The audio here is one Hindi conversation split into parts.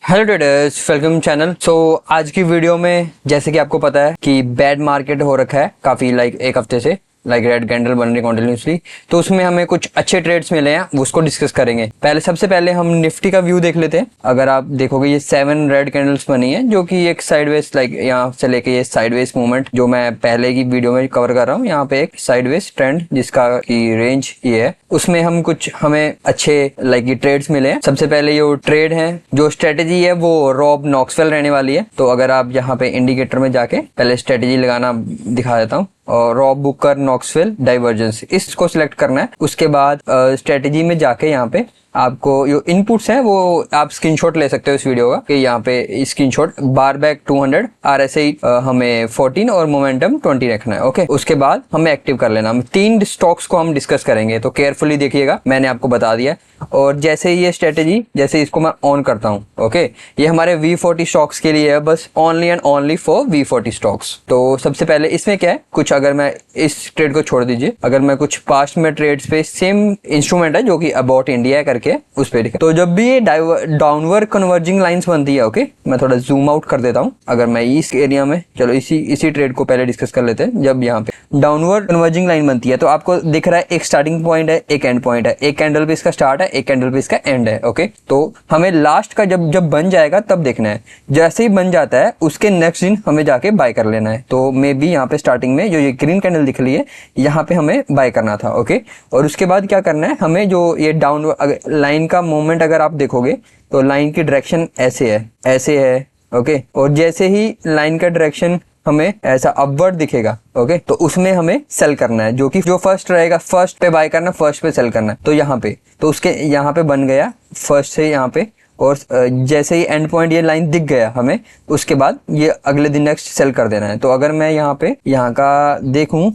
Hello traders, welcome channel. आज की वीडियो में जैसे कि आपको पता है कि बैड मार्केट हो रखा है काफ़ी, एक हफ्ते से रेड कैंडल बन रही कॉन्टिन्यूसली। तो उसमें हमें कुछ अच्छे ट्रेड्स मिले हैं, उसको डिस्कस करेंगे। सबसे पहले हम निफ्टी का व्यू देख लेते हैं। अगर आप देखोगे ये 7 रेड कैंडल्स बनी है, जो कि एक साइडवेज यहाँ से लेके ये साइडवेज मूवमेंट जो मैं पहले की वीडियो में कवर कर रहा हूँ। यहाँ पे एक साइडवेज ट्रेंड जिसका की रेंज ये है, उसमें हमें अच्छे ये ट्रेड्स मिले हैं। सबसे पहले ये ट्रेड है, जो स्ट्रेटेजी है वो रॉब नॉक्सवेल रहने वाली है। तो अगर आप यहाँ पे इंडिकेटर में जाके पहले स्ट्रेटेजी लगाना दिखा देता हूँ, और रॉब बुकर नॉक्सवेल डाइवर्जेंस इसको सिलेक्ट करना है। उसके बाद स्ट्रेटेजी में जाके यहाँ पे आपको जो इनपुट्स हैं वो आप स्क्रीनशॉट ले सकते हो इस वीडियो का, कि यहाँ पे स्क्रीनशॉट बार बैक 200, आरएसआई हमें 14 और मोमेंटम 20 रखना है। ओके, उसके बाद हमें एक्टिव कर लेना। हम 3 स्टॉक्स को हम डिस्कस करेंगे, तो केयरफुली देखिएगा, मैंने आपको बता दिया। और जैसे ये स्ट्रेटेजी, जैसे इसको मैं ऑन करता हूँ, ओके, ये हमारे V40 स्टॉक्स के लिए है, बस only and only for V40 stocks. तो सबसे पहले इसमें क्या है, कुछ अगर मैं इस ट्रेड को छोड़ दीजिए, अगर मैं कुछ पास्ट में ट्रेड्स पे सेम इंस्ट्रूमेंट है जो कि अबाउट इंडिया करके उस पे लिखा, तो जब भी ये डाउनवर्ड कन्वर्जिंग लाइंस बनती है, ओके, मैं थोड़ा जूम आउट कर देता हूँ। अगर मैं इस एरिया में, चलो इसी ट्रेड को पहले डिस्कस कर लेते हैं। जब यहाँ पे डाउनवर्ड कन्वर्जिंग लाइन बनती है, तो आपको दिख रहा है एक स्टार्टिंग पॉइंट है, एक एंड पॉइंट है, एक कैंडल पे इसका स्टार्ट है, एक कैंडल पे इसका एंड है। ओके, तो हमें लास्ट का जब बन जाएगा तब देखना है। जैसे ही बन जाता है उसके नेक्स्ट दिन हमें जाके बाय कर लेना है। तो मे बी यहाँ पे स्टार्टिंग में जो ये ग्रीन कैंडल दिख रही है, यहाँ पे हमें बाय करना था। ओके, और उसके बाद क्या करना है, हमें जो ये डाउनवर्ड लाइन का मूवमेंट अगर आप देखोगे तो लाइन की डायरेक्शन ऐसे है। ओके, और जैसे ही लाइन का डायरेक्शन हमें ऐसा अपवर्ड दिखेगा, ओके, तो उसमें हमें सेल करना है। जो फर्स्ट रहेगा, फर्स्ट पे बाय करना, फर्स्ट पे सेल करना है। तो यहाँ पे, तो उसके यहाँ पे बन गया फर्स्ट से यहाँ पे, और जैसे ही एंड पॉइंट ये लाइन दिख गया हमें, उसके बाद ये अगले दिन नेक्स्ट सेल कर देना है। तो अगर मैं यहाँ का देखूं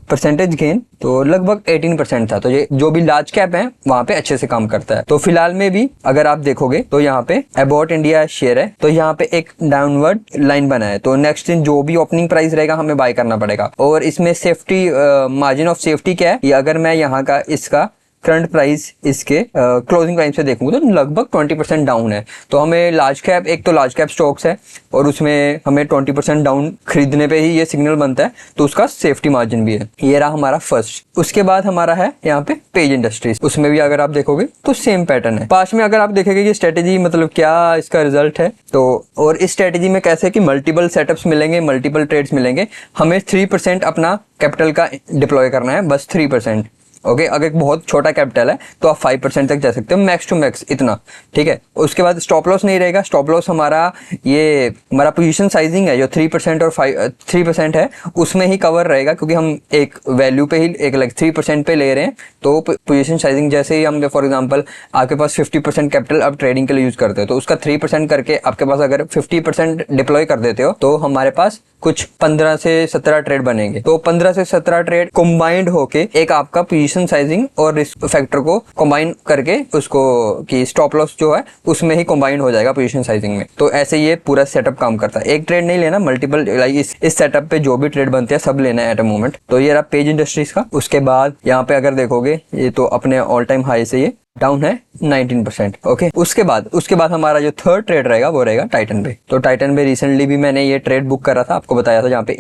परसेंटेज गेन, तो लगभग 18% था। तो ये जो भी लार्ज कैप है वहां पे अच्छे से काम करता है। तो फिलहाल में भी अगर आप देखोगे तो यहाँ पे अबाउट इंडिया शेयर है, तो यहाँ पे एक डाउनवर्ड लाइन बना है। तो नेक्स्ट दिन जो भी ओपनिंग प्राइस रहेगा हमें बाय करना पड़ेगा। और इसमें सेफ्टी मार्जिन ऑफ सेफ्टी क्या है, ये अगर मैं यहाँ का इसका करंट प्राइस इसके क्लोजिंग प्राइस से देखूंगा तो लगभग 20% डाउन है। तो हमें लार्ज कैप, एक तो लार्ज कैप स्टॉक्स है और उसमें हमें 20% डाउन खरीदने पे ही ये सिग्नल बनता है, तो उसका सेफ्टी मार्जिन भी है। ये रहा हमारा फर्स्ट। उसके बाद हमारा है यहाँ पे पेज इंडस्ट्रीज, उसमें भी अगर आप देखोगे तो सेम पैटर्न है। पास में अगर आप देखेंगे कि स्ट्रेटेजी मतलब क्या इसका रिजल्ट है, तो और इस स्ट्रेटेजी में कैसे कि मल्टीपल सेटअप्स मिलेंगे, मल्टीपल ट्रेड्स मिलेंगे। हमें 3% अपना कैपिटल का डिप्लॉय करना है, बस 3%। ओके, अगर एक बहुत छोटा कैपिटल है तो आप 5% तक जा सकते हो, मैक्स टू मैक्स इतना, ठीक है। उसके बाद स्टॉप लॉस नहीं रहेगा। स्टॉप लॉस हमारा पोजीशन साइजिंग है जो 3% और 3% है, उसमें ही कवर रहेगा, क्योंकि हम एक वैल्यू पे ही एक 3% पे ले रहे हैं। तो पोजीशन साइजिंग जैसे ही हम, फॉर एग्जांपल आपके पास 50% कैपिटल आप ट्रेडिंग के लिए यूज करते हो, तो उसका 3% करके आपके पास अगर 50% डिप्लॉय कर देते हो, तो हमारे पास कुछ 15 से 17 ट्रेड बनेंगे। तो 15 से 17 ट्रेड कंबाइंड होके एक आपका पोजीशन साइजिंग और रिस्क फैक्टर को कंबाइन करके उसको कि स्टॉप लॉस जो है उसमें ही कंबाइन हो जाएगा पोजीशन साइजिंग में। तो ऐसे ये पूरा सेटअप काम करता है। एक ट्रेड नहीं लेना, मल्टीपल इस सेटअप पे जो भी ट्रेड बनते हैं सब लेना है एट अ मोमेंट। तो ये रहा पेज इंडस्ट्रीज का। उसके बाद यहाँ पे अगर देखोगे ये तो अपने ऑल टाइम हाई से ये डाउन है 19%। ओके, उसके बाद हमारा जो थर्ड ट्रेड रहेगा वो रहेगा टाइटन पे। तो टाइटन पे रिसेंटली भी मैंने ये ट्रेड बुक करा था, आपको बताया था, जहाँ पे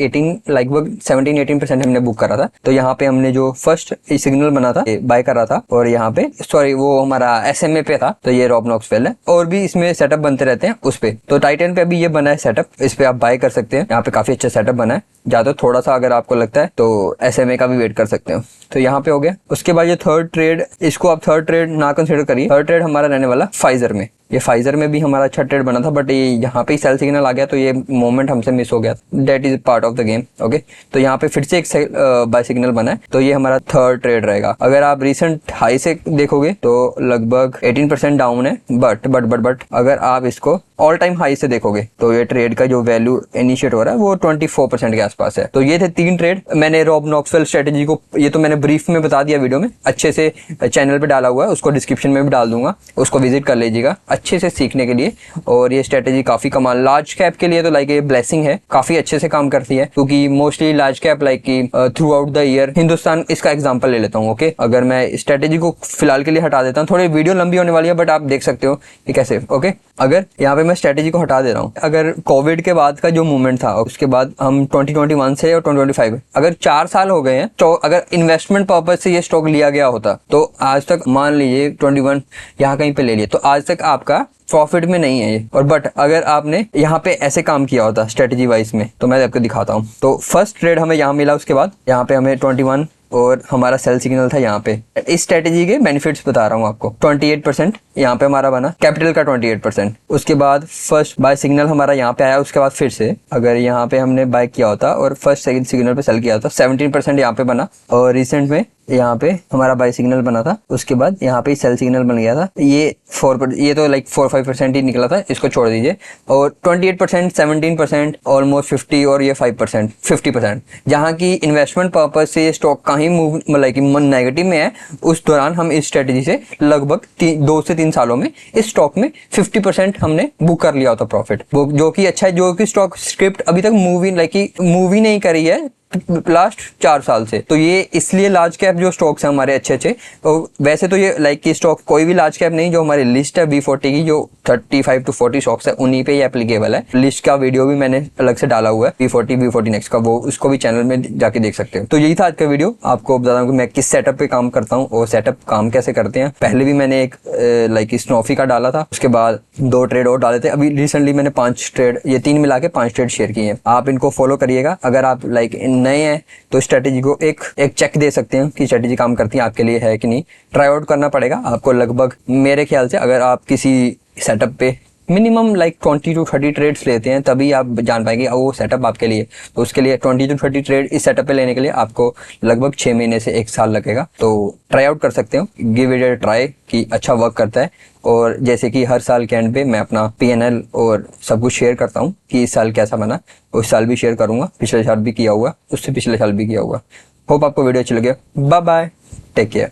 17-18% हमने बुक करा था। तो यहाँ पे हमने जो फर्स्ट सिग्नल बना था बाय करा था, और यहाँ पे सॉरी वो हमारा SMA पे था, तो ये रॉब नॉक्सवेल है। और भी इसमें सेटअप बनते रहते हैं उस पे। तो टाइटन पे अभी ये बना है सेटअप, इस पे आप बाय कर सकते हैं। यहाँ पे काफी अच्छा सेटअप बना है, ज्यादा थोड़ा सा अगर आपको लगता है तो SMA का भी वेट कर सकते हो। तो यहाँ पे हो गया। उसके बाद ये थर्ड ट्रेड, इसको आप थर्ड ट्रेड ना कंसीडर करिए। थर्ड ट्रेड हमारा रहने वाला फाइजर में। ये फाइजर में भी हमारा अच्छा ट्रेड बना था, बट ये यहाँ पे सेल सिग्नल आ गया, तो ये मोमेंट हमसे मिस हो गया। That is part of the game. Okay, तो यहाँ पे फिर से एक बाय सिग्नल बना है, तो ये हमारा थर्ड ट्रेड रहेगा। अगर आप रिसेंट हाई से देखोगे तो लगभग 18% डाउन है, बट अगर आप इसको ऑल टाइम हाई से देखोगे तो ये ट्रेड का जो वैल्यू इनिशिएट हो रहा है वो 24% के आसपास है। तो ये थे 3 ट्रेड। मैंने रॉब नॉक्सवेल स्ट्रेटेजी को, ये तो मैंने ब्रीफ में बता दिया वीडियो में, अच्छे से चैनल पे डाला हुआ है, उसको डिस्क्रिप्शन में भी डाल दूंगा, उसको विजिट कर लीजिएगा अच्छे से सीखने के लिए। और ये स्ट्रेटेजी काफी कमाल, लार्ज कैप के लिए तो ये ब्लेसिंग है, काफी अच्छे से काम करती है, क्योंकि mostly large cap through out the year, Hindustan इसका एग्जांपल ले लेता हूँ। ओके, अगर मैं स्ट्रेटेजी को फिलहाल के लिए हटा देता हूँ, थोड़ी वीडियो लंबी होने वाली है, बट आप देख सकते हो कि कैसे। ओके, अगर यहाँ पे मैं मैं स्ट्रेटेजी को हटा दे रहा हूँ। अगर कोविड के बाद का जो मूवमेंट था उसके बाद हम 2021 से और 2025 अगर 4 साल हो गए हैं, तो अगर इन्वेस्टमेंट पर्पज से ये स्टॉक लिया गया होता तो आज तक मान लीजिए 21 यहाँ कहीं पे ले लिया तो आज तक आपका प्रॉफिट में नहीं है ये। और बट अगर आपने यहाँ पे ऐसे काम किया होता स्ट्रेटेजी वाइज में, तो मैं आपको दिखाता हूँ। तो फर्स्ट ट्रेड हमें यहाँ मिला, उसके बाद यहाँ पे हमें 21 और हमारा सेल सिग्नल था यहाँ पे। इस स्ट्रेटेजी के बेनिफिट्स बता रहा हूँ आपको। 28% यहाँ पे हमारा बना, कैपिटल का 28%। उसके बाद फर्स्ट बाय सिग्नल हमारा यहाँ पे आया, उसके बाद फिर से अगर यहाँ पे हमने बाय किया होता और फर्स्ट सेकंड सिग्नल पे सेल किया होता 17% यहाँ पे बना। और रिसेंट में यहाँ पे हमारा बाय सिग्नल बना था, उसके बाद यहाँ पे सेल सिग्नल बन गया था। ये तो लाइक 4-5% ही निकला था, इसको छोड़ दीजिए। और 28%, 17%, ऑलमोस्ट 50 और ये 5%, 50%। जहाँ की इन्वेस्टमेंट पर्पज से ये स्टॉक का ही मूव लाइक नेगेटिव में है, उस दौरान हम इस स्ट्रेटेजी से लगभग 2 से 3 सालों में इस स्टॉक में 50% हमने बुक कर लिया होता प्रॉफिट, जो कि अच्छा है। जो कि स्टॉक स्क्रिप्ट अभी तक मूवी नहीं करी है लास्ट 4 साल से। तो ये इसलिए लार्ज कैप जो स्टॉक्स हैं हमारे अच्छे, तो वैसे तो ये लाइक की स्टॉक कोई भी लार्ज कैप नहीं, जो हमारी लिस्ट है B40 की, जो 35 to 40 स्टॉक्स है उन्हीं पे ही एप्लीकेबल है। लिस्ट का वीडियो भी मैंने अलग से डाला हुआ है B40 नेक्स्ट का, वो उसको भी चैनल में जाके देख सकते हो। तो यही था आज का वीडियो। आपको बता दूं कि मैं किस सेटअप पे काम करता हूँ और सेटअप काम कैसे करते हैं। पहले भी मैंने एक लाइक स्नॉफी का डाला था, उसके बाद 2 ट्रेड और डाले थे। अभी रिसेंटली मैंने 5 ट्रेड, ये 3 मिला के 5 ट्रेड शेयर किए हैं। आप इनको फॉलो करिएगा। अगर आप लाइक नए हैं तो स्ट्रेटेजी को एक चेक दे सकते हैं कि स्ट्रेटेजी काम करती है आपके लिए है कि नहीं। ट्राई आउट करना पड़ेगा आपको। लगभग मेरे ख्याल से अगर आप किसी सेटअप पे मिनिमम लाइक 20 to 30 ट्रेड्स लेते हैं तभी आप जान पाएंगे वो सेटअप आपके लिए। तो उसके लिए 20 to 30 ट्रेड इस सेटअप पे लेने के लिए आपको लगभग 6 महीने से 1 साल लगेगा। तो ट्राई आउट कर सकते हो, गिव इट अ ट्राई कि अच्छा वर्क करता है। और जैसे कि हर साल के एंड पे मैं अपना PNL और सब कुछ शेयर करता हूँ कि इस साल कैसा बना, उस साल भी शेयर करूंगा। पिछले साल भी किया हुआ, उससे पिछले साल भी किया हुआ। होप आपको वीडियो अच्छी लगे। Bye bye, take care.